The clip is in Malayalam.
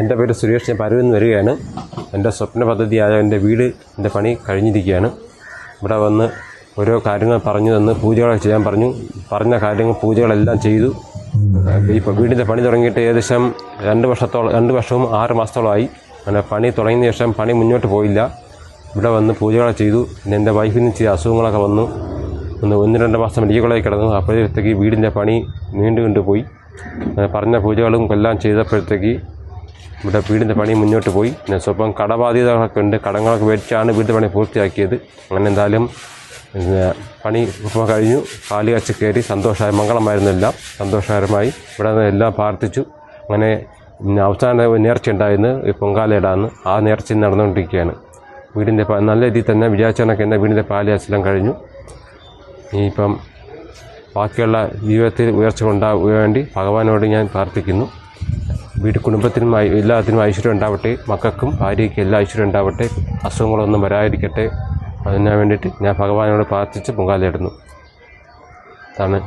എൻ്റെ പേര് സുരേഷ്. ഞാൻ പരൂരിൽ നിന്ന് വരികയാണ്. എൻ്റെ സ്വപ്ന പദ്ധതിയായ എൻ്റെ വീടിൻ്റെ പണി കഴിഞ്ഞിരിക്കുകയാണ്. ഇവിടെ വന്ന് ഓരോ കാര്യങ്ങൾ പറഞ്ഞു തന്ന് പൂജകളൊക്കെ ചെയ്യാൻ പറഞ്ഞു. പറഞ്ഞ കാര്യങ്ങൾ പൂജകളെല്ലാം ചെയ്തു. ഇപ്പോൾ വീടിൻ്റെ പണി തുടങ്ങിയിട്ട് ഏകദേശം 2 വർഷവും 6 മാസത്തോളമായി. അങ്ങനെ പണി തുടങ്ങിയ ശേഷം പണി മുന്നോട്ട് പോയില്ല. ഇവിടെ വന്ന് പൂജകളൊക്കെ ചെയ്തു. പിന്നെ എൻ്റെ വൈഫിന് ചില അസുഖങ്ങളൊക്കെ വന്നു. 1-2 മാസം മെഡിക്കൽ കോളേജിൽ കിടന്നു. അപ്പോഴത്തേക്ക് വീടിൻ്റെ പണി നീണ്ടു പോയി. പറഞ്ഞ പൂജകളും എല്ലാം ചെയ്തപ്പോഴത്തേക്ക് ഇവിടെ വീടിൻ്റെ പണി മുന്നോട്ട് പോയി. പിന്നെ സ്വല്പം കടബാധ്യതകളൊക്കെ ഉണ്ട്. കടങ്ങളൊക്കെ മേടിച്ചാണ് വീടിൻ്റെ പണി പൂർത്തിയാക്കിയത്. അങ്ങനെ എന്തായാലും പണി ഇപ്പോൾ കഴിഞ്ഞു. കാല് കാച്ച് കയറി സന്തോഷമായി. മംഗളമായിരുന്നു എല്ലാം. സന്തോഷകരമായി ഇവിടെ എല്ലാം പ്രാർത്ഥിച്ചു. അങ്ങനെ അവസാന നേർച്ച ഉണ്ടായിരുന്നു പൊങ്കാലയിടാന്ന്. ആ നേർച്ച നടന്നുകൊണ്ടിരിക്കുകയാണ്. വീടിൻ്റെ നല്ല രീതിയിൽ തന്നെ വിചാരിച്ചതൊക്കെ എൻ്റെ വീടിൻ്റെ പാലുകാച്ചെല്ലാം കഴിഞ്ഞു. ഇനിയിപ്പം ബാക്കിയുള്ള ജീവിതത്തിൽ ഉയർച്ച കൊണ്ടാകാൻ വേണ്ടി ഭഗവാനോട് ഞാൻ പ്രാർത്ഥിക്കുന്നു. കുടുംബത്തിനും എല്ലാത്തിനും ഐശ്വര്യം ഉണ്ടാവട്ടെ. മക്കൾക്കും ഭാര്യയ്ക്കും എല്ലാ ഐശ്വര്യം ഉണ്ടാവട്ടെ. അസുഖങ്ങളൊന്നും വരാതിരിക്കട്ടെ. അതിനു വേണ്ടിയിട്ട് ഞാൻ ഭഗവാനോട് പ്രാർത്ഥിച്ച് പൊങ്കാലയിടുന്നു. അതാണ്.